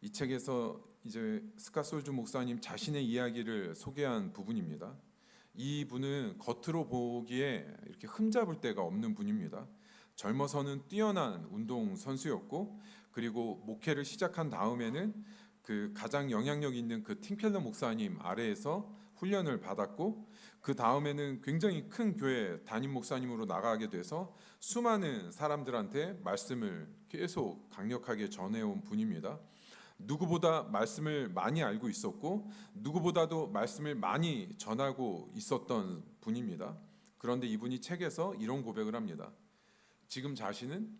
이 책에서 이제 스카솔주 목사님 자신의 이야기를 소개한 부분입니다. 이 분은 겉으로 보기에 이렇게 흠잡을 데가 없는 분입니다. 젊어서는 뛰어난 운동 선수였고, 그리고 목회를 시작한 다음에는 그 가장 영향력 있는 그 팀켈러 목사님 아래에서 훈련을 받았고, 그 다음에는 굉장히 큰 교회 담임 목사님으로 나가게 돼서 수많은 사람들한테 말씀을 계속 강력하게 전해온 분입니다. 누구보다 말씀을 많이 알고 있었고, 누구보다도 말씀을 많이 전하고 있었던 분입니다. 그런데 이분이 책에서 이런 고백을 합니다. 지금 자신은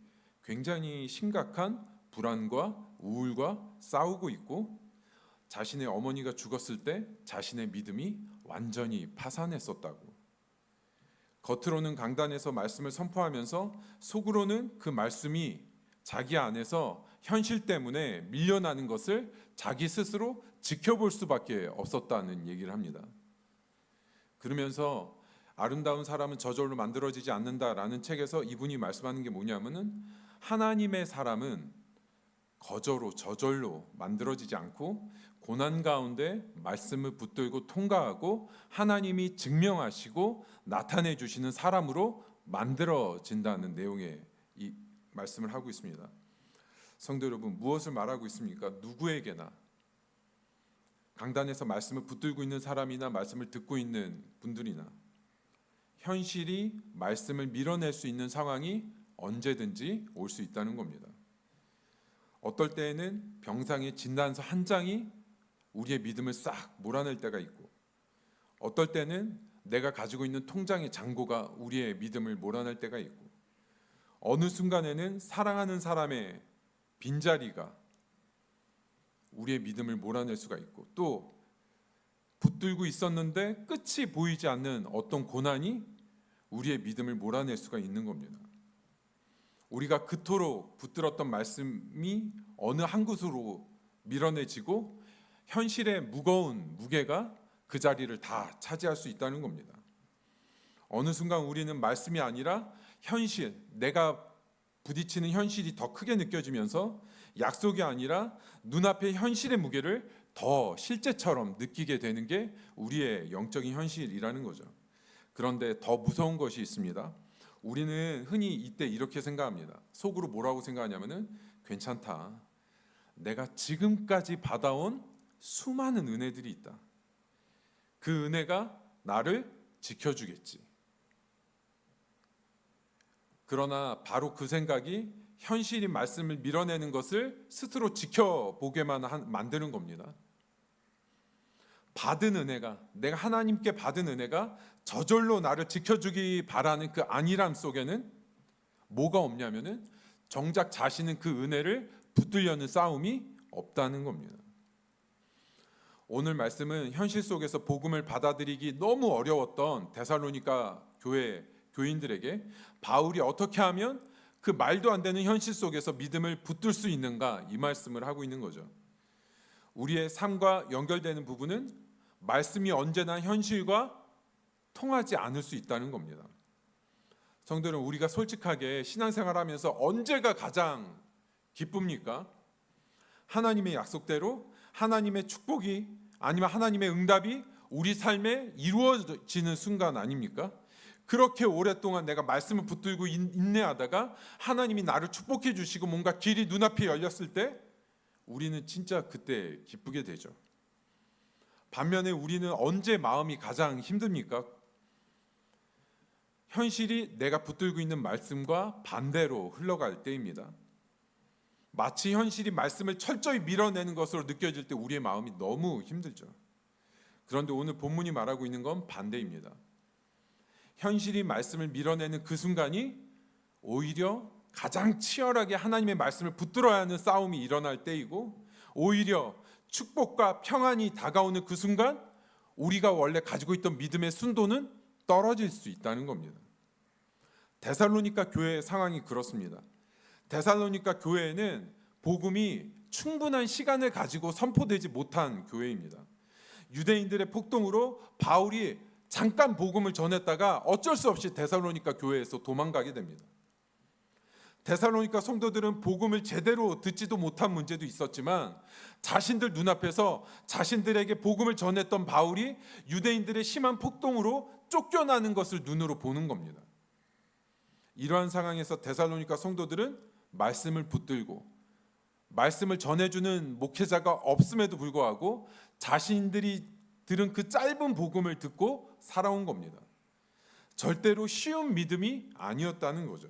굉장히 심각한 불안과 우울과 싸우고 있고, 자신의 어머니가 죽었을 때 자신의 믿음이 완전히 파산했었다고. 겉으로는 강단에서 말씀을 선포하면서 속으로는 그 말씀이 자기 안에서 현실 때문에 밀려나는 것을 자기 스스로 지켜볼 수밖에 없었다는 얘기를 합니다. 그러면서 아름다운 사람은 저절로 만들어지지 않는다라는 책에서 이분이 말씀하는 게 뭐냐면은, 하나님의 사람은 저절로 만들어지지 않고 고난 가운데 말씀을 붙들고 통과하고 하나님이 증명하시고 나타내 주시는 사람으로 만들어진다는 내용의 이 말씀을 하고 있습니다. 성도 여러분, 무엇을 말하고 있습니까? 누구에게나 강단에서 말씀을 붙들고 있는 사람이나 말씀을 듣고 있는 분들이나 현실이 말씀을 밀어낼 수 있는 상황이 언제든지 올 수 있다는 겁니다. 어떨 때에는 병상의 진단서 한 장이 우리의 믿음을 싹 몰아낼 때가 있고, 어떨 때는 내가 가지고 있는 통장의 잔고가 우리의 믿음을 몰아낼 때가 있고, 어느 순간에는 사랑하는 사람의 빈자리가 우리의 믿음을 몰아낼 수가 있고, 또 붙들고 있었는데 끝이 보이지 않는 어떤 고난이 우리의 믿음을 몰아낼 수가 있는 겁니다. 우리가 그토록 붙들었던 말씀이 어느 한 곳으로 밀어내지고 현실의 무거운 무게가 그 자리를 다 차지할 수 있다는 겁니다. 어느 순간 우리는 말씀이 아니라 현실, 내가 부딪히는 현실이 더 크게 느껴지면서 약속이 아니라 눈앞의 현실의 무게를 더 실제처럼 느끼게 되는 게 우리의 영적인 현실이라는 거죠. 그런데 더 무서운 것이 있습니다. 우리는 흔히 이때 이렇게 생각합니다. 속으로 뭐라고 생각하냐면은, 괜찮다. 내가 지금까지 받아온 수많은 은혜들이 있다. 그 은혜가 나를 지켜주겠지. 그러나 바로 그 생각이 현실인 말씀을 밀어내는 것을 스스로 지켜보게만 만드는 겁니다. 받은 은혜가, 내가 하나님께 받은 은혜가 저절로 나를 지켜주기 바라는 그 안일함 속에는 뭐가 없냐면은, 정작 자신은 그 은혜를 붙들려는 싸움이 없다는 겁니다. 오늘 말씀은 현실 속에서 복음을 받아들이기 너무 어려웠던 데살로니가 교인들에게 바울이 어떻게 하면 그 말도 안 되는 현실 속에서 믿음을 붙들 수 있는가, 이 말씀을 하고 있는 거죠. 우리의 삶과 연결되는 부분은 말씀이 언제나 현실과 통하지 않을 수 있다는 겁니다. 성도는 우리가 솔직하게 신앙생활하면서 언제가 가장 기쁩니까? 하나님의 약속대로 하나님의 축복이, 아니면 하나님의 응답이 우리 삶에 이루어지는 순간 아닙니까? 그렇게 오랫동안 내가 말씀을 붙들고 인내하다가 하나님이 나를 축복해 주시고 뭔가 길이 눈앞에 열렸을 때 우리는 진짜 그때 기쁘게 되죠. 반면에 우리는 언제 마음이 가장 힘듭니까? 현실이 내가 붙들고 있는 말씀과 반대로 흘러갈 때입니다. 마치 현실이 말씀을 철저히 밀어내는 것으로 느껴질 때 우리의 마음이 너무 힘들죠. 그런데 오늘 본문이 말하고 있는 건 반대입니다. 현실이 말씀을 밀어내는 그 순간이 오히려 가장 치열하게 하나님의 말씀을 붙들어야 하는 싸움이 일어날 때이고, 오히려 축복과 평안이 다가오는 그 순간 우리가 원래 가지고 있던 믿음의 순도는 떨어질 수 있다는 겁니다. 데살로니가 교회의 상황이 그렇습니다. 데살로니가 교회에는 복음이 충분한 시간을 가지고 선포되지 못한 교회입니다. 유대인들의 폭동으로 바울이 잠깐 복음을 전했다가 어쩔 수 없이 데살로니가 교회에서 도망가게 됩니다. 데살로니가 성도들은 복음을 제대로 듣지도 못한 문제도 있었지만 자신들 눈앞에서 자신들에게 복음을 전했던 바울이 유대인들의 심한 폭동으로 쫓겨나는 것을 눈으로 보는 겁니다. 이러한 상황에서 데살로니가 성도들은 말씀을 붙들고 말씀을 전해주는 목회자가 없음에도 불구하고 자신들이 들은 그 짧은 복음을 듣고 살아온 겁니다. 절대로 쉬운 믿음이 아니었다는 거죠.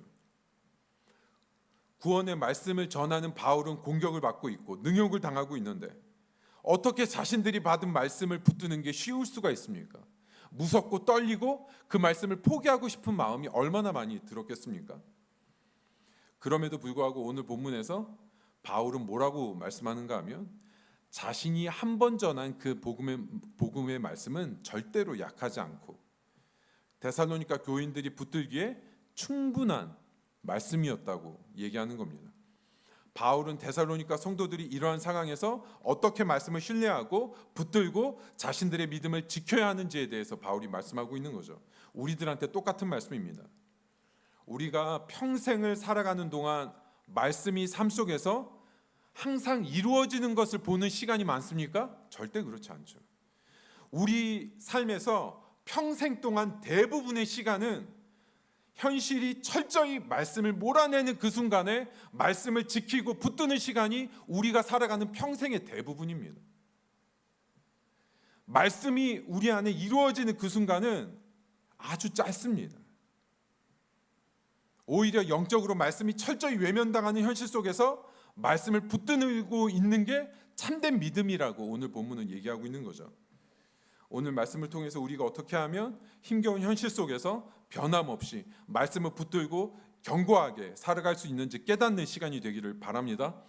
구원의 말씀을 전하는 바울은 공격을 받고 있고 능욕을 당하고 있는데 어떻게 자신들이 받은 말씀을 붙드는 게 쉬울 수가 있습니까? 무섭고 떨리고 그 말씀을 포기하고 싶은 마음이 얼마나 많이 들었겠습니까? 그럼에도 불구하고 오늘 본문에서 바울은 뭐라고 말씀하는가 하면 자신이 한 번 전한 그 복음의 말씀은 절대로 약하지 않고 데살로니가 교인들이 붙들기에 충분한 말씀이었다고 얘기하는 겁니다. 바울은 데살로니가 성도들이 이러한 상황에서 어떻게 말씀을 신뢰하고 붙들고 자신들의 믿음을 지켜야 하는지에 대해서 바울이 말씀하고 있는 거죠. 우리들한테 똑같은 말씀입니다. 우리가 평생을 살아가는 동안 말씀이 삶 속에서 항상 이루어지는 것을 보는 시간이 많습니까? 절대 그렇지 않죠. 우리 삶에서 평생 동안 대부분의 시간은 현실이 철저히 말씀을 몰아내는 그 순간에 말씀을 지키고 붙드는 시간이 우리가 살아가는 평생의 대부분입니다. 말씀이 우리 안에 이루어지는 그 순간은 아주 짧습니다. 오히려 영적으로 말씀이 철저히 외면당하는 현실 속에서 말씀을 붙들고 있는 게 참된 믿음이라고 오늘 본문은 얘기하고 있는 거죠. 오늘 말씀을 통해서 우리가 어떻게 하면 힘겨운 현실 속에서 변함없이 말씀을 붙들고 견고하게 살아갈 수 있는지 깨닫는 시간이 되기를 바랍니다.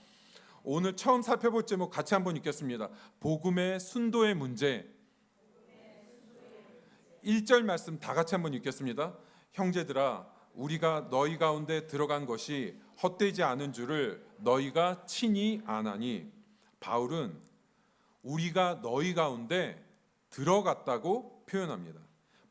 오늘 처음 살펴볼 제목 같이 한번 읽겠습니다. 복음의 순도의 문제. 1절 말씀 다 같이 한번 읽겠습니다. 형제들아 우리가 너희 가운데 들어간 것이 헛되지 않은 줄을 너희가 친히 아나니. 바울은 우리가 너희 가운데 들어갔다고 표현합니다.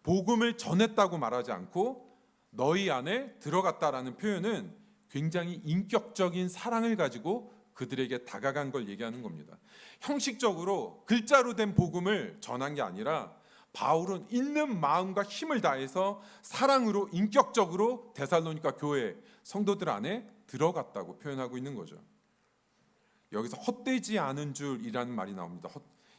복음을 전했다고 말하지 않고 너희 안에 들어갔다라는 표현은 굉장히 인격적인 사랑을 가지고 그들에게 다가간 걸 얘기하는 겁니다. 형식적으로 글자로 된 복음을 전한 게 아니라 바울은 있는 마음과 힘을 다해서 사랑으로 인격적으로 데살로니가 교회 성도들 안에 들어갔다고 표현하고 있는 거죠. 여기서 헛되지 않은 줄이라는 말이 나옵니다.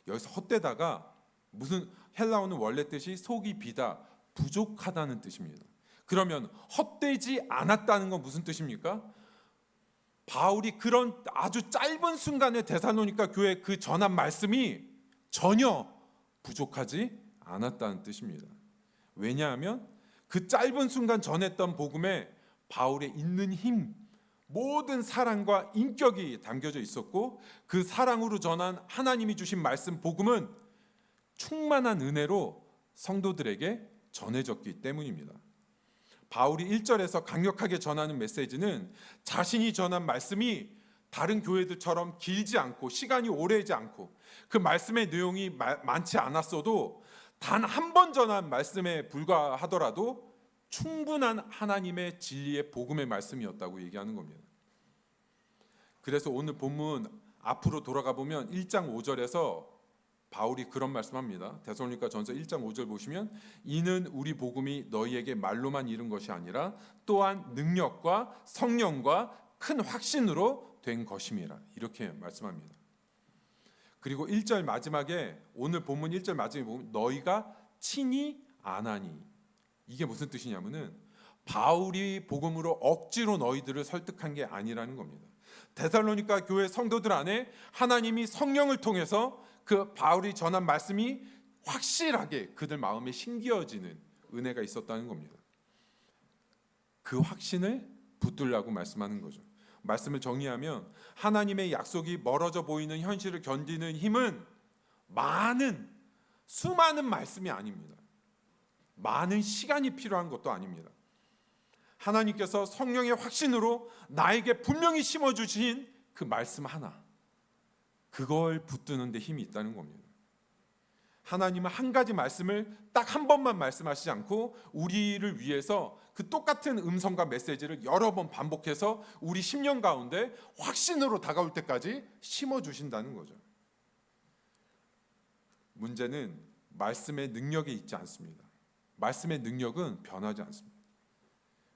여기서 헛되다가 무슨 헬라어는 원래 뜻이 속이 비다, 부족하다는 뜻입니다. 그러면 헛되지 않았다는 건 무슨 뜻입니까? 바울이 그런 아주 짧은 순간에 데살로니가 교회 그 전한 말씀이 전혀 부족하지 않았다는 뜻입니다. 왜냐하면 그 짧은 순간 전했던 복음에 바울의 있는 힘, 모든 사랑과 인격이 담겨져 있었고 그 사랑으로 전한 하나님이 주신 말씀 복음은 충만한 은혜로 성도들에게 전해졌기 때문입니다. 바울이 1절에서 강력하게 전하는 메시지는 자신이 전한 말씀이 다른 교회들처럼 길지 않고 시간이 오래지 않고 그 말씀의 내용이 많지 않았어도 단 한 번 전한 말씀에 불과하더라도 충분한 하나님의 진리의 복음의 말씀이었다고 얘기하는 겁니다. 그래서 오늘 본문 앞으로 돌아가 보면 1장 5절에서 바울이 그런 말씀합니다. 데살로니가 전서 1장 5절 보시면 이는 우리 복음이 너희에게 말로만 이른 것이 아니라 또한 능력과 성령과 큰 확신으로 된 것임이라 이렇게 말씀합니다. 그리고 1절 마지막에 오늘 본문 1절 마지막에 보면 너희가 친히 아나니 이게 무슨 뜻이냐면은 바울이 복음으로 억지로 너희들을 설득한 게 아니라는 겁니다. 데살로니가 교회 성도들 안에 하나님이 성령을 통해서 그 바울이 전한 말씀이 확실하게 그들 마음에 심겨지는 은혜가 있었다는 겁니다. 그 확신을 붙들라고 말씀하는 거죠. 말씀을 정리하면 하나님의 약속이 멀어져 보이는 현실을 견디는 힘은 수많은 말씀이 아닙니다. 많은 시간이 필요한 것도 아닙니다. 하나님께서 성령의 확신으로 나에게 분명히 심어주신 그 말씀 하나, 그걸 붙드는 데 힘이 있다는 겁니다. 하나님은 한 가지 말씀을 딱 한 번만 말씀하시지 않고 우리를 위해서 그 똑같은 음성과 메시지를 여러 번 반복해서 우리 심령 가운데 확신으로 다가올 때까지 심어주신다는 거죠. 문제는 말씀의 능력에 있지 않습니다. 말씀의 능력은 변하지 않습니다.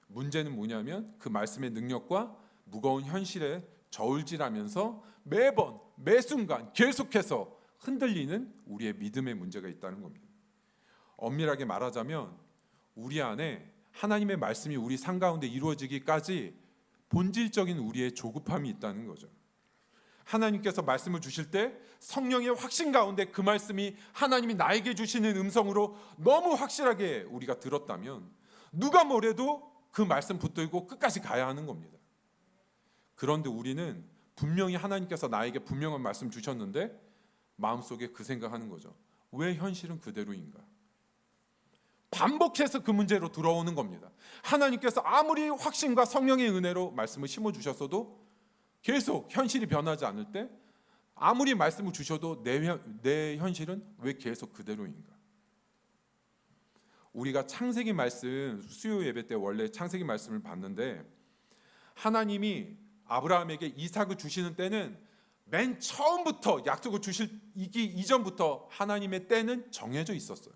문제는 뭐냐면 그 말씀의 능력과 무거운 현실에 저울질하면서 매번 매순간 계속해서 흔들리는 우리의 믿음의 문제가 있다는 겁니다. 엄밀하게 말하자면 우리 안에 하나님의 말씀이 우리 삶 가운데 이루어지기까지 본질적인 우리의 조급함이 있다는 거죠. 하나님께서 말씀을 주실 때 성령의 확신 가운데 그 말씀이 하나님이 나에게 주시는 음성으로 너무 확실하게 우리가 들었다면 누가 뭐래도 그 말씀 붙들고 끝까지 가야 하는 겁니다. 그런데 우리는 분명히 하나님께서 나에게 분명한 말씀 주셨는데 마음속에 그 생각하는 거죠. 왜 현실은 그대로인가? 반복해서 그 문제로 들어오는 겁니다. 하나님께서 아무리 확신과 성령의 은혜로 말씀을 심어주셨어도 계속 현실이 변하지 않을 때 아무리 말씀을 주셔도 내 현실은 왜 계속 그대로인가? 우리가 창세기 말씀 수요 예배 때 원래 창세기 말씀을 봤는데 하나님이 아브라함에게 이삭을 주시는 때는 맨 처음부터 약속을 주시기 이전부터 하나님의 때는 정해져 있었어요.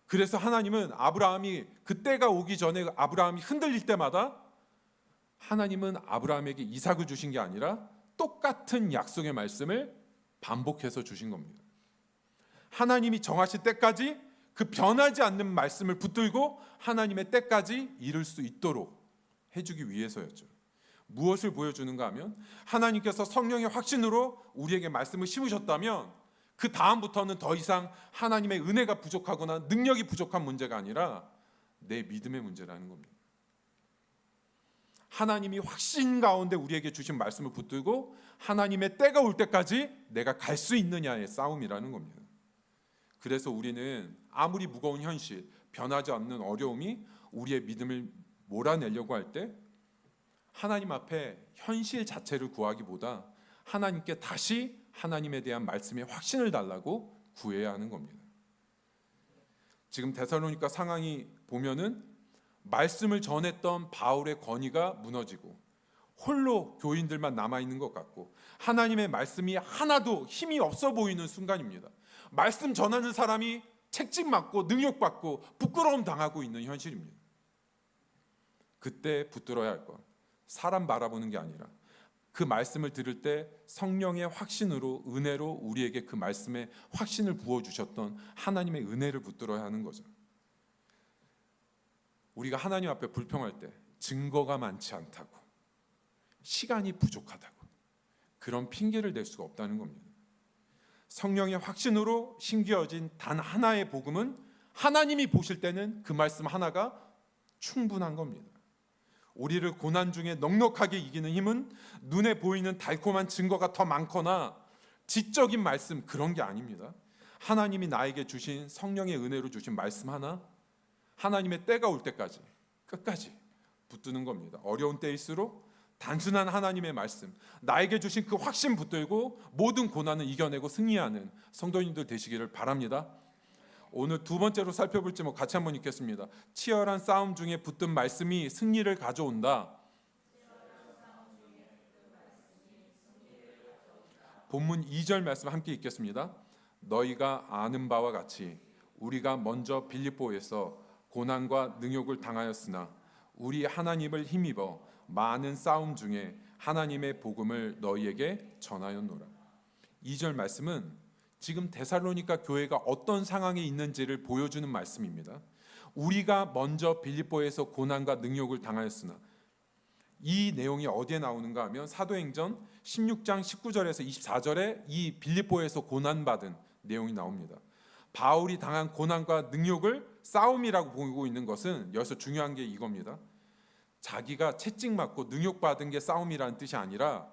그래서 하나님은 아브라함이 그 때가 오기 전에 아브라함이 흔들릴 때마다 하나님은 아브라함에게 이삭을 주신 게 아니라 똑같은 약속의 말씀을 반복해서 주신 겁니다. 하나님이 정하실 때까지 그 변하지 않는 말씀을 붙들고 하나님의 때까지 이룰 수 있도록 해주기 위해서였죠. 무엇을 보여주는가 하면 하나님께서 성령의 확신으로 우리에게 말씀을 심으셨다면 그 다음부터는 더 이상 하나님의 은혜가 부족하거나 능력이 부족한 문제가 아니라 내 믿음의 문제라는 겁니다. 하나님이 확신 가운데 우리에게 주신 말씀을 붙들고 하나님의 때가 올 때까지 내가 갈 수 있느냐의 싸움이라는 겁니다. 그래서 우리는 아무리 무거운 현실, 변하지 않는 어려움이 우리의 믿음을 몰아내려고 할 때 하나님 앞에 현실 자체를 구하기보다 하나님께 다시 하나님에 대한 말씀의 확신을 달라고 구해야 하는 겁니다. 지금 데살로니가 상황이 보면은 말씀을 전했던 바울의 권위가 무너지고 홀로 교인들만 남아있는 것 같고 하나님의 말씀이 하나도 힘이 없어 보이는 순간입니다. 말씀 전하는 사람이 책찍 맞고 능욕받고 부끄러움 당하고 있는 현실입니다. 그때 붙들어야 할 것, 사람 바라보는 게 아니라 그 말씀을 들을 때 성령의 확신으로 은혜로 우리에게 그 말씀에 확신을 부어주셨던 하나님의 은혜를 붙들어야 하는 거죠. 우리가 하나님 앞에 불평할 때 증거가 많지 않다고, 시간이 부족하다고 그런 핑계를 댈 수가 없다는 겁니다. 성령의 확신으로 심겨진 단 하나의 복음은 하나님이 보실 때는 그 말씀 하나가 충분한 겁니다. 우리를 고난 중에 넉넉하게 이기는 힘은 눈에 보이는 달콤한 증거가 더 많거나 지적인 말씀 그런 게 아닙니다. 하나님이 나에게 주신 성령의 은혜로 주신 말씀 하나, 하나님의 때가 올 때까지 끝까지 붙드는 겁니다. 어려운 때일수록 단순한 하나님의 말씀, 나에게 주신 그 확신 붙들고 모든 고난을 이겨내고 승리하는 성도님들 되시기를 바랍니다. 오늘 두 번째로 살펴볼 제목 같이 한번 읽겠습니다. 치열한 싸움 중에 붙든 말씀이 승리를 가져온다. 본문 2절 말씀 함께 읽겠습니다. 너희가 아는 바와 같이 우리가 먼저 빌립보에서 고난과 능욕을 당하였으나 우리 하나님을 힘입어 많은 싸움 중에 하나님의 복음을 너희에게 전하였노라. 2절 말씀은 지금 데살로니가 교회가 어떤 상황에 있는지를 보여주는 말씀입니다. 우리가 먼저 빌립보에서 고난과 능욕을 당하였으나, 이 내용이 어디에 나오는가 하면 사도행전 16장 19절에서 24절에 이 빌립보에서 고난받은 내용이 나옵니다. 바울이 당한 고난과 능욕을 싸움이라고 보고 있는 것은 여기서 중요한 게 이겁니다. 자기가 채찍맞고 능욕받은 게 싸움이라는 뜻이 아니라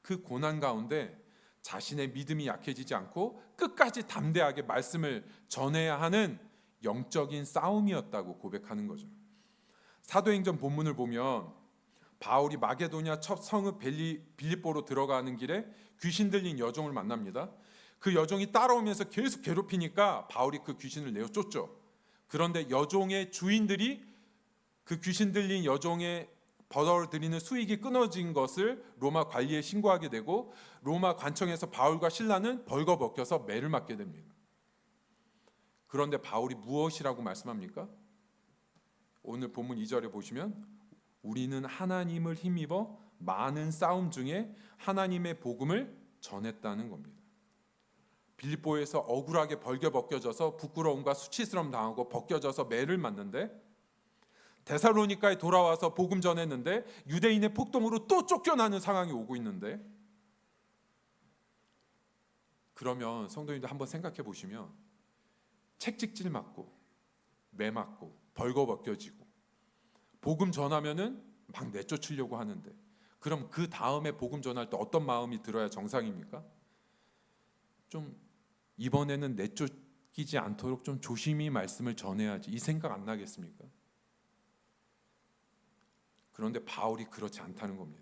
그 고난 가운데 자신의 믿음이 약해지지 않고 끝까지 담대하게 말씀을 전해야 하는 영적인 싸움이었다고 고백하는 거죠. 사도행전 본문을 보면 바울이 마게도냐 첫 성읍 빌립보로 들어가는 길에 귀신 들린 여종을 만납니다. 그 여종이 따라오면서 계속 괴롭히니까 바울이 그 귀신을 내어 쫓죠. 그런데 여종의 주인들이 그 귀신 들린 여종의 벌어들이는 수익이 끊어진 것을 로마 관리에 신고하게 되고 로마 관청에서 바울과 실라는 벌거벗겨서 매를 맞게 됩니다. 그런데 바울이 무엇이라고 말씀합니까? 오늘 본문 2절에 보시면 우리는 하나님을 힘입어 많은 싸움 중에 하나님의 복음을 전했다는 겁니다. 빌립보에서 억울하게 벌겨벗겨져서 부끄러움과 수치스러움 당하고 벗겨져서 매를 맞는데 데살로니가에 돌아와서 복음 전했는데 유대인의 폭동으로 또 쫓겨나는 상황이 오고 있는데, 그러면 성도님들 한번 생각해 보시면 책찍질 맞고 매 맞고 벌거벗겨지고 복음 전하면은 막 내쫓으려고 하는데, 그럼 그 다음에 복음 전할 때 어떤 마음이 들어야 정상입니까? 좀 이번에는 내쫓기지 않도록 좀 조심히 말씀을 전해야지, 이 생각 안 나겠습니까? 그런데 바울이 그렇지 않다는 겁니다.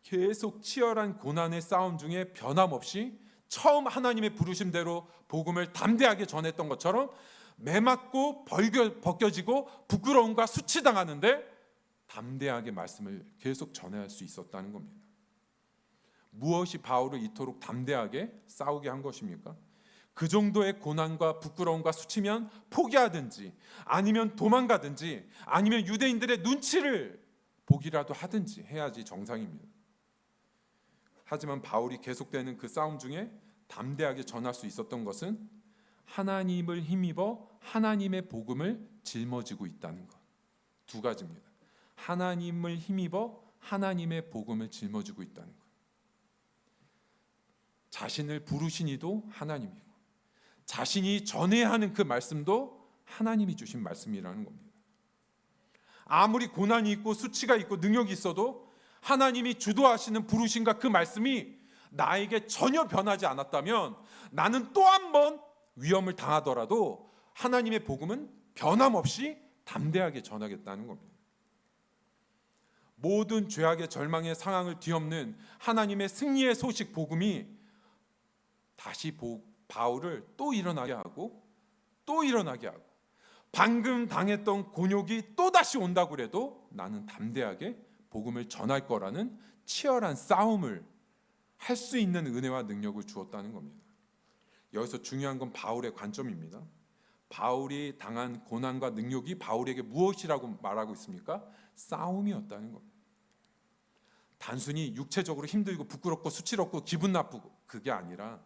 계속 치열한 고난의 싸움 중에 변함없이 처음 하나님의 부르심대로 복음을 담대하게 전했던 것처럼 매맞고 벗겨지고 부끄러움과 수치당하는데 담대하게 말씀을 계속 전할 수 있었다는 겁니다. 무엇이 바울을 이토록 담대하게 싸우게 한 것입니까? 그 정도의 고난과 부끄러움과 수치면 포기하든지 아니면 도망가든지 아니면 유대인들의 눈치를 보기라도 하든지 해야지 정상입니다. 하지만 바울이 계속되는 그 싸움 중에 담대하게 전할 수 있었던 것은 하나님을 힘입어 하나님의 복음을 짊어지고 있다는 것. 두 가지입니다. 하나님을 힘입어 하나님의 복음을 짊어지고 있다는 것. 자신을 부르신 이도 하나님이고 자신이 전해야 하는 그 말씀도 하나님이 주신 말씀이라는 겁니다. 아무리 고난이 있고 수치가 있고 능력이 있어도 하나님이 주도하시는 부르심과 그 말씀이 나에게 전혀 변하지 않았다면 나는 또 한 번 위험을 당하더라도 하나님의 복음은 변함없이 담대하게 전하겠다는 겁니다. 모든 죄악의 절망의 상황을 뒤엎는 하나님의 승리의 소식 복음이 다시 바울을 또 일어나게 하고 또 일어나게 하고 방금 당했던 곤욕이 또 다시 온다고 해도 나는 담대하게 복음을 전할 거라는 치열한 싸움을 할 수 있는 은혜와 능력을 주었다는 겁니다. 여기서 중요한 건 바울의 관점입니다. 바울이 당한 고난과 능력이 바울에게 무엇이라고 말하고 있습니까? 싸움이었다는 겁니다. 단순히 육체적으로 힘들고 부끄럽고 수치럽고 기분 나쁘고 그게 아니라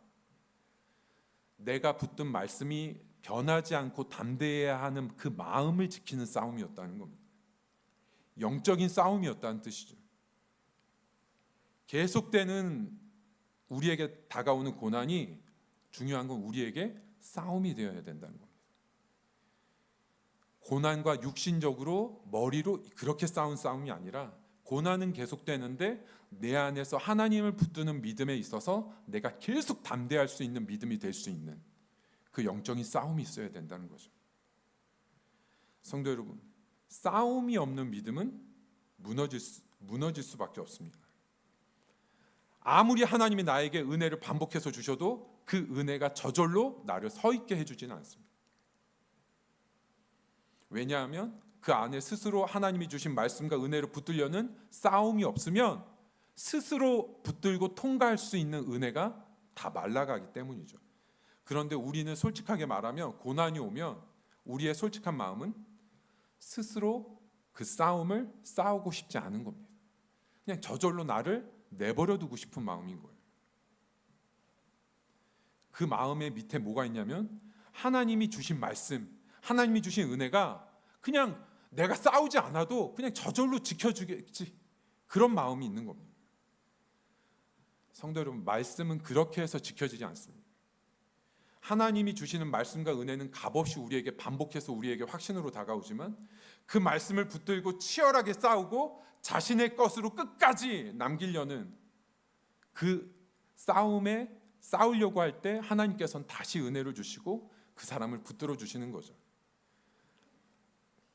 내가 붙든 말씀이 변하지 않고 담대해야 하는 그 마음을 지키는 싸움이었다는 겁니다. 영적인 싸움이었다는 뜻이죠. 계속되는 우리에게 다가오는 고난이 중요한 건 우리에게 싸움이 되어야 된다는 겁니다. 고난과 육신적으로 머리로 그렇게 싸운 싸움이 아니라 고난은 계속되는데 내 안에서 하나님을 붙드는 믿음에 있어서 내가 계속 담대할 수 있는 믿음이 될 수 있는 그 영적인 싸움이 있어야 된다는 거죠. 성도 여러분, 싸움이 없는 믿음은 무너질 수밖에 없습니다. 아무리 하나님이 나에게 은혜를 반복해서 주셔도 그 은혜가 저절로 나를 서 있게 해주지는 않습니다. 왜냐하면 그 안에 스스로 하나님이 주신 말씀과 은혜를 붙들려는 싸움이 없으면 스스로 붙들고 통과할 수 있는 은혜가 다 말라가기 때문이죠. 그런데 우리는 솔직하게 말하면 고난이 오면 우리의 솔직한 마음은 스스로 그 싸움을 싸우고 싶지 않은 겁니다. 그냥 저절로 나를 내버려 두고 싶은 마음인 거예요. 그 마음의 밑에 뭐가 있냐면 하나님이 주신 말씀, 하나님이 주신 은혜가 그냥 내가 싸우지 않아도 그냥 저절로 지켜주겠지, 그런 마음이 있는 겁니다. 성도 여러분, 말씀은 그렇게 해서 지켜지지 않습니다. 하나님이 주시는 말씀과 은혜는 값없이 우리에게 반복해서 우리에게 확신으로 다가오지만 그 말씀을 붙들고 치열하게 싸우고 자신의 것으로 끝까지 남기려는 그 싸움에 싸우려고 할 때 하나님께서는 다시 은혜를 주시고 그 사람을 붙들어 주시는 거죠.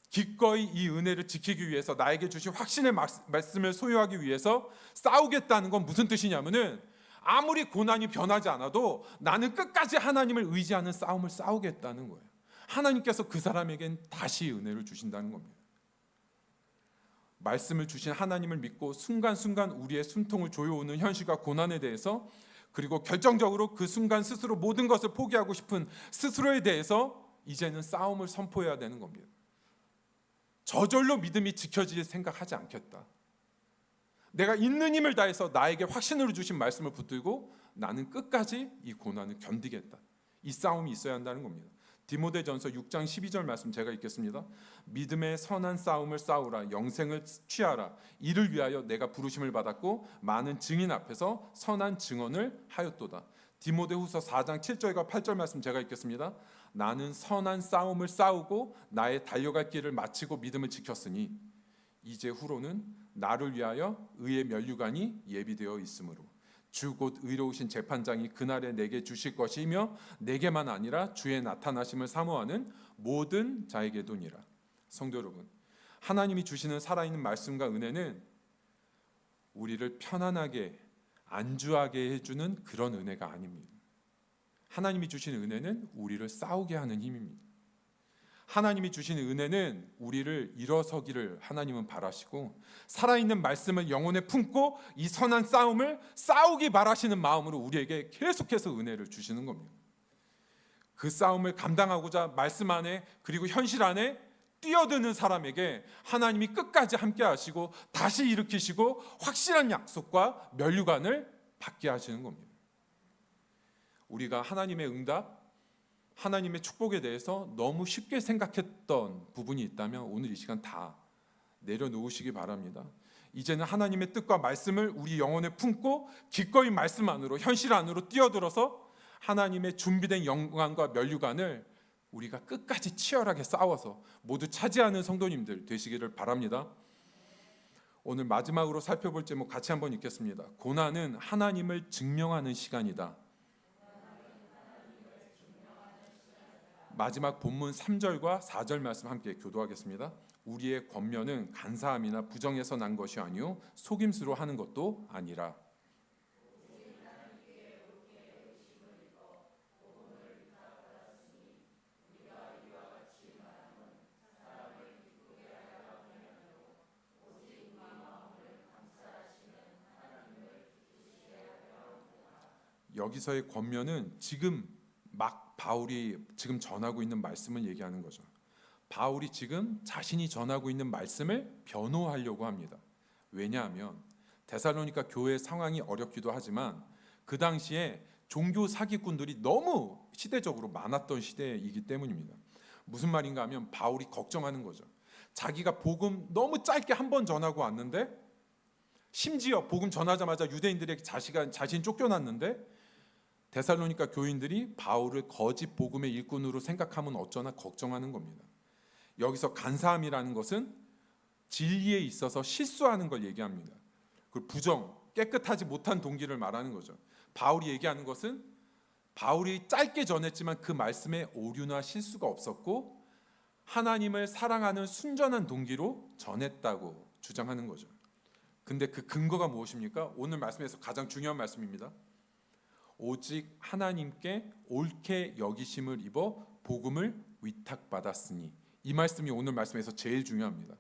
기꺼이 이 은혜를 지키기 위해서 나에게 주신 확신의 말씀을 소유하기 위해서 싸우겠다는 건 무슨 뜻이냐면은 아무리 고난이 변하지 않아도 나는 끝까지 하나님을 의지하는 싸움을 싸우겠다는 거예요. 하나님께서 그 사람에겐 다시 은혜를 주신다는 겁니다. 말씀을 주신 하나님을 믿고 순간순간 우리의 숨통을 조여오는 현실과 고난에 대해서, 그리고 결정적으로 그 순간 스스로 모든 것을 포기하고 싶은 스스로에 대해서 이제는 싸움을 선포해야 되는 겁니다. 저절로 믿음이 지켜질 생각하지 않겠다. 내가 있는 힘을 다해서 나에게 확신으로 주신 말씀을 붙들고 나는 끝까지 이 고난을 견디겠다. 이 싸움이 있어야 한다는 겁니다. 디모데전서 6장 12절 말씀 제가 읽겠습니다. 믿음의 선한 싸움을 싸우라. 영생을 취하라. 이를 위하여 내가 부르심을 받았고 많은 증인 앞에서 선한 증언을 하였도다. 디모데후서 4장 7절과 8절 말씀 제가 읽겠습니다. 나는 선한 싸움을 싸우고 나의 달려갈 길을 마치고 믿음을 지켰으니 이제 후로는 나를 위하여 의의 면류관이 예비되어 있으므로 주 곧 의로우신 재판장이 그날에 내게 주실 것이며 내게만 아니라 주의 나타나심을 사모하는 모든 자에게도니라. 성도 여러분, 하나님이 주시는 살아있는 말씀과 은혜는 우리를 편안하게 안주하게 해주는 그런 은혜가 아닙니다. 하나님이 주시는 은혜는 우리를 싸우게 하는 힘입니다. 하나님이 주시는 은혜는 우리를 일어서기를 하나님은 바라시고 살아있는 말씀을 영혼에 품고 이 선한 싸움을 싸우기 바라시는 마음으로 우리에게 계속해서 은혜를 주시는 겁니다. 그 싸움을 감당하고자 말씀 안에 그리고 현실 안에 뛰어드는 사람에게 하나님이 끝까지 함께 하시고 다시 일으키시고 확실한 약속과 면류관을 받게 하시는 겁니다. 우리가 하나님의 응답, 하나님의 축복에 대해서 너무 쉽게 생각했던 부분이 있다면 오늘 이 시간 다 내려놓으시기 바랍니다. 이제는 하나님의 뜻과 말씀을 우리 영혼에 품고 기꺼이 말씀 안으로, 현실 안으로 뛰어들어서 하나님의 준비된 영광과 면류관을 우리가 끝까지 치열하게 싸워서 모두 차지하는 성도님들 되시기를 바랍니다. 오늘 마지막으로 살펴볼 제목 같이 한번 읽겠습니다. 고난은 하나님을 증명하는 시간이다. 마지막 본문 3절과 4절 말씀 함께 교도하겠습니다. 우리의 권면은 간사함이나 부정에서 난 것이 아니요 속임수로 하는 것도 아니라. 여기서의 권면은 지금 막 바울이 지금 전하고 있는 말씀을 얘기하는 거죠. 바울이 지금 자신이 전하고 있는 말씀을 변호하려고 합니다. 왜냐하면 데살로니가 교회 상황이 어렵기도 하지만 그 당시에 종교 사기꾼들이 너무 시대적으로 많았던 시대이기 때문입니다. 무슨 말인가 하면 바울이 걱정하는 거죠. 자기가 복음 너무 짧게 한 번 전하고 왔는데, 심지어 복음 전하자마자 유대인들에게 자신 쫓겨났는데 데살로니가 교인들이 바울을 거짓 복음의 일꾼으로 생각하면 어쩌나 걱정하는 겁니다. 여기서 간사함이라는 것은 진리에 있어서 실수하는 걸 얘기합니다. 그 부정, 깨끗하지 못한 동기를 말하는 거죠. 바울이 얘기하는 것은 바울이 짧게 전했지만 그 말씀에 오류나 실수가 없었고 하나님을 사랑하는 순전한 동기로 전했다고 주장하는 거죠. 근데 그 근거가 무엇입니까? 오늘 말씀에서 가장 중요한 말씀입니다. 오직 하나님께 옳게 여기심을 입어 복음을 위탁받았으니. 이 말씀이 오늘 말씀에서 제일 중요합니다.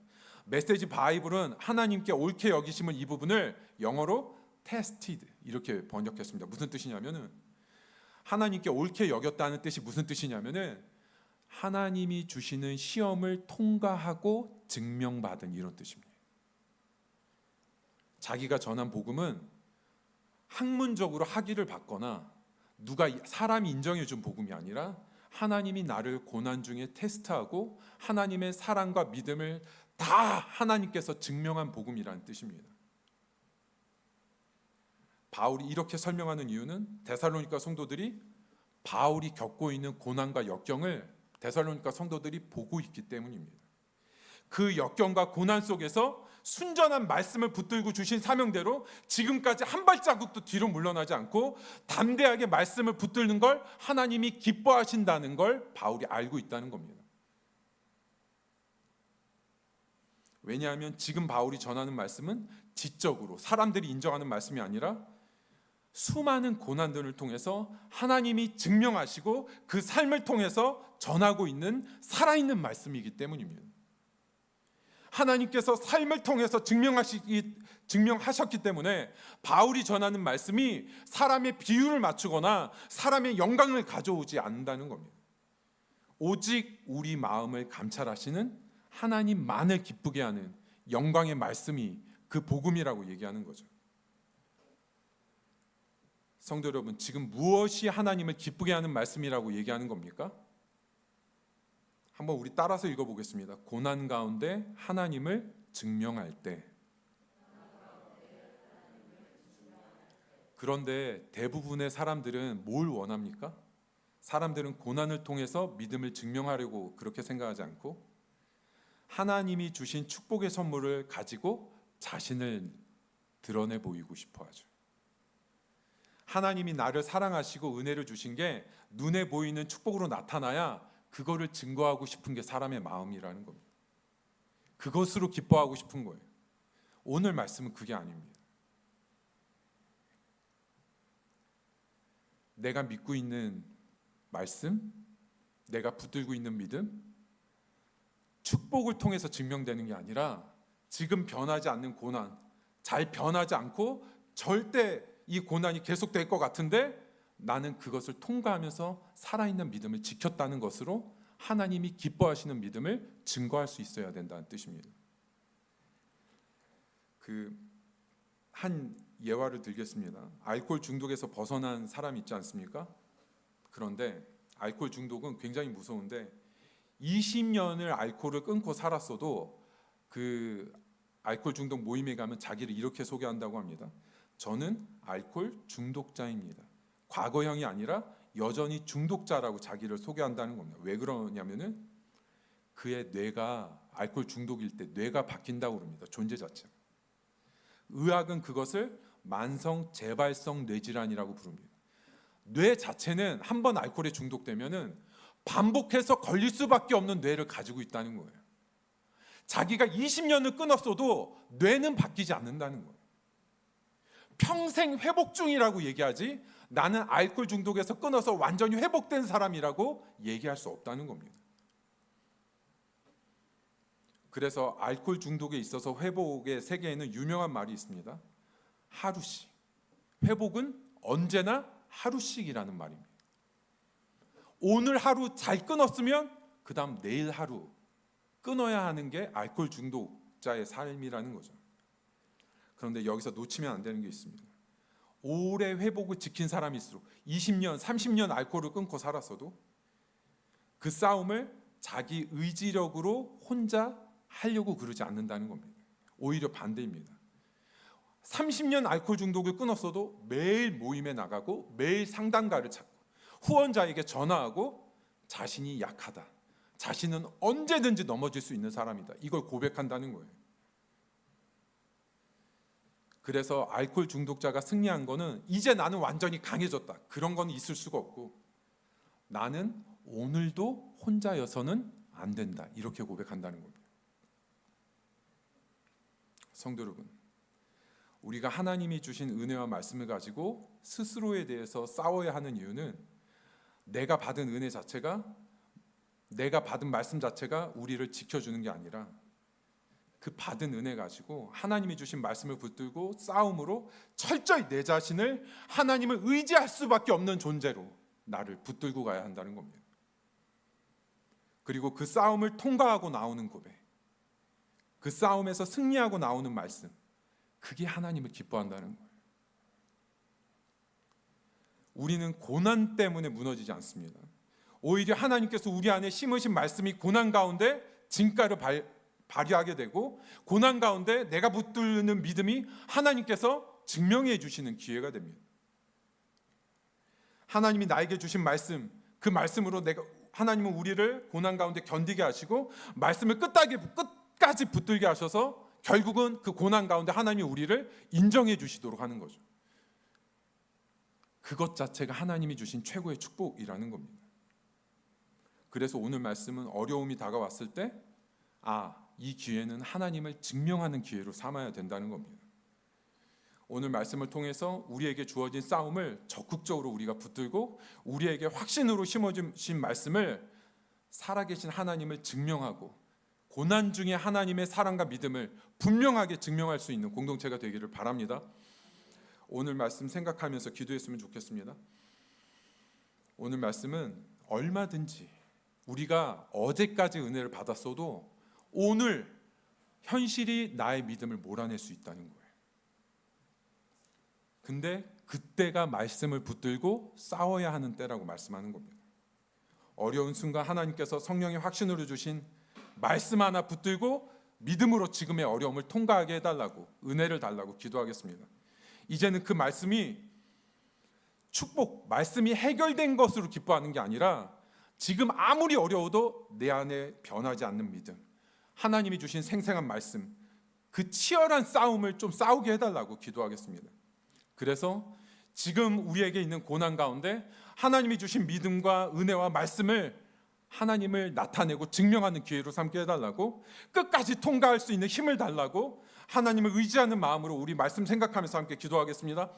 메시지 바이블은 하나님께 옳게 여기심을 이 부분을 영어로 tested 이렇게 번역했습니다. 무슨 뜻이냐면은 하나님께 옳게 여겼다는 뜻이 무슨 뜻이냐면은 하나님이 주시는 시험을 통과하고 증명받은 이런 뜻입니다. 자기가 전한 복음은 학문적으로 학위를 받거나 누가 사람이 인정해 준 복음이 아니라 하나님이 나를 고난 중에 테스트하고 하나님의 사랑과 믿음을 다 하나님께서 증명한 복음이라는 뜻입니다. 바울이 이렇게 설명하는 이유는 데살로니가 성도들이 바울이 겪고 있는 고난과 역경을 데살로니가 성도들이 보고 있기 때문입니다. 그 역경과 고난 속에서 순전한 말씀을 붙들고 주신 사명대로 지금까지 한 발자국도 뒤로 물러나지 않고 담대하게 말씀을 붙들는 걸 하나님이 기뻐하신다는 걸 바울이 알고 있다는 겁니다. 왜냐하면 지금 바울이 전하는 말씀은 지적으로 사람들이 인정하는 말씀이 아니라 수많은 고난들을 통해서 하나님이 증명하시고 그 삶을 통해서 전하고 있는 살아있는 말씀이기 때문입니다. 하나님께서 삶을 통해서 증명하셨기 때문에 바울이 전하는 말씀이 사람의 비유를 맞추거나 사람의 영광을 가져오지 않는다는 겁니다. 오직 우리 마음을 감찰하시는 하나님만을 기쁘게 하는 영광의 말씀이 그 복음이라고 얘기하는 거죠. 성도 여러분, 지금 무엇이 하나님을 기쁘게 하는 말씀이라고 얘기하는 겁니까? 한번 우리 따라서 읽어보겠습니다. 고난 가운데 하나님을 증명할 때. 그런데 대부분의 사람들은 뭘 원합니까? 사람들은 고난을 통해서 믿음을 증명하려고 그렇게 생각하지 않고 하나님이 주신 축복의 선물을 가지고 자신을 드러내 보이고 싶어 하죠. 하나님이 나를 사랑하시고 은혜를 주신 게 눈에 보이는 축복으로 나타나야 그거를 증거하고 싶은 게 사람의 마음이라는 겁니다. 그것으로 기뻐하고 싶은 거예요. 오늘 말씀은 그게 아닙니다. 내가 믿고 있는 말씀, 내가 붙들고 있는 믿음, 축복을 통해서 증명되는 게 아니라 지금 변하지 않는 고난, 잘 변하지 않고 절대 이 고난이 계속될 것 같은데 나는 그것을 통과하면서 살아있는 믿음을 지켰다는 것으로 하나님이 기뻐하시는 믿음을 증거할 수 있어야 된다는 뜻입니다. 한 예화를 들겠습니다. 알코올 중독에서 벗어난 사람 있지 않습니까? 그런데 알코올 중독은 굉장히 무서운데 20년을 알코올을 끊고 살았어도 그 알코올 중독 모임에 가면 자기를 이렇게 소개한다고 합니다. 저는 알코올 중독자입니다. 과거형이 아니라 여전히 중독자라고 자기를 소개한다는 겁니다. 왜 그러냐면은 그의 뇌가 알코올 중독일 때 뇌가 바뀐다고 그럽니다. 존재 자체가. 의학은 그것을 만성 재발성 뇌질환이라고 부릅니다. 뇌 자체는 한번 알코올에 중독되면은 반복해서 걸릴 수밖에 없는 뇌를 가지고 있다는 거예요. 자기가 20년을 끊었어도 뇌는 바뀌지 않는다는 거예요. 평생 회복 중이라고 얘기하지 나는 알코올 중독에서 끊어서 완전히 회복된 사람이라고 얘기할 수 없다는 겁니다. 그래서 알코올 중독에 있어서 회복의 세계에는 유명한 말이 있습니다. 하루씩. 회복은 언제나 하루씩이라는 말입니다. 오늘 하루 잘 끊었으면 그 다음 내일 하루 끊어야 하는 게 알코올 중독자의 삶이라는 거죠. 그런데 여기서 놓치면 안 되는 게 있습니다. 오래 회복을 지킨 사람일수록 20년, 30년 알코올을 끊고 살았어도 그 싸움을 자기 의지력으로 혼자 하려고 그러지 않는다는 겁니다. 오히려 반대입니다. 30년 알코올 중독을 끊었어도 매일 모임에 나가고 매일 상담가를 찾고 후원자에게 전화하고 자신이 약하다. 자신은 언제든지 넘어질 수 있는 사람이다. 이걸 고백한다는 거예요. 그래서 알코올 중독자가 승리한 거는 이제 나는 완전히 강해졌다. 그런 건 있을 수가 없고 나는 오늘도 혼자여서는 안 된다. 이렇게 고백한다는 겁니다. 성도 여러분, 우리가 하나님이 주신 은혜와 말씀을 가지고 스스로에 대해서 싸워야 하는 이유는 내가 받은 은혜 자체가 내가 받은 말씀 자체가 우리를 지켜주는 게 아니라 그 받은 은혜 가지고 하나님이 주신 말씀을 붙들고 싸움으로 철저히 내 자신을 하나님을 의지할 수밖에 없는 존재로 나를 붙들고 가야 한다는 겁니다. 그리고 그 싸움을 통과하고 나오는 고백, 그 싸움에서 승리하고 나오는 말씀, 그게 하나님을 기뻐한다는 거예요. 우리는 고난 때문에 무너지지 않습니다. 오히려 하나님께서 우리 안에 심으신 말씀이 고난 가운데 진가를 발휘하게 되고 고난 가운데 내가 붙드는 믿음이 하나님께서 증명해 주시는 기회가 됩니다. 하나님이 나에게 주신 말씀, 그 말씀으로 하나님은 우리를 고난 가운데 견디게 하시고 말씀을 끝까지 붙들게 하셔서 결국은 그 고난 가운데 하나님이 우리를 인정해 주시도록 하는 거죠. 그것 자체가 하나님이 주신 최고의 축복이라는 겁니다. 그래서 오늘 말씀은 어려움이 다가왔을 때 이 기회는 하나님을 증명하는 기회로 삼아야 된다는 겁니다. 오늘 말씀을 통해서 우리에게 주어진 싸움을 적극적으로 우리가 붙들고 우리에게 확신으로 심어주신 말씀을 살아계신 하나님을 증명하고 고난 중에 하나님의 사랑과 믿음을 분명하게 증명할 수 있는 공동체가 되기를 바랍니다. 오늘 말씀 생각하면서 기도했으면 좋겠습니다. 오늘 말씀은 얼마든지 우리가 어제까지 은혜를 받았어도 오늘 현실이 나의 믿음을 몰아낼 수 있다는 거예요. 근데 그때가 말씀을 붙들고 싸워야 하는 때라고 말씀하는 겁니다. 어려운 순간 하나님께서 성령의 확신으로 주신 말씀 하나 붙들고 믿음으로 지금의 어려움을 통과하게 해달라고, 은혜를 달라고 기도하겠습니다. 이제는 그 말씀이 축복, 말씀이 해결된 것으로 기뻐하는 게 아니라 지금 아무리 어려워도 내 안에 변하지 않는 믿음, 하나님이 주신 생생한 말씀, 그 치열한 싸움을 좀 싸우게 해달라고 기도하겠습니다. 그래서 지금 우리에게 있는 고난 가운데 하나님이 주신 믿음과 은혜와 말씀을 하나님을 나타내고 증명하는 기회로 삼게 해달라고, 끝까지 통과할 수 있는 힘을 달라고 하나님을 의지하는 마음으로 우리 말씀 생각하면서 함께 기도하겠습니다.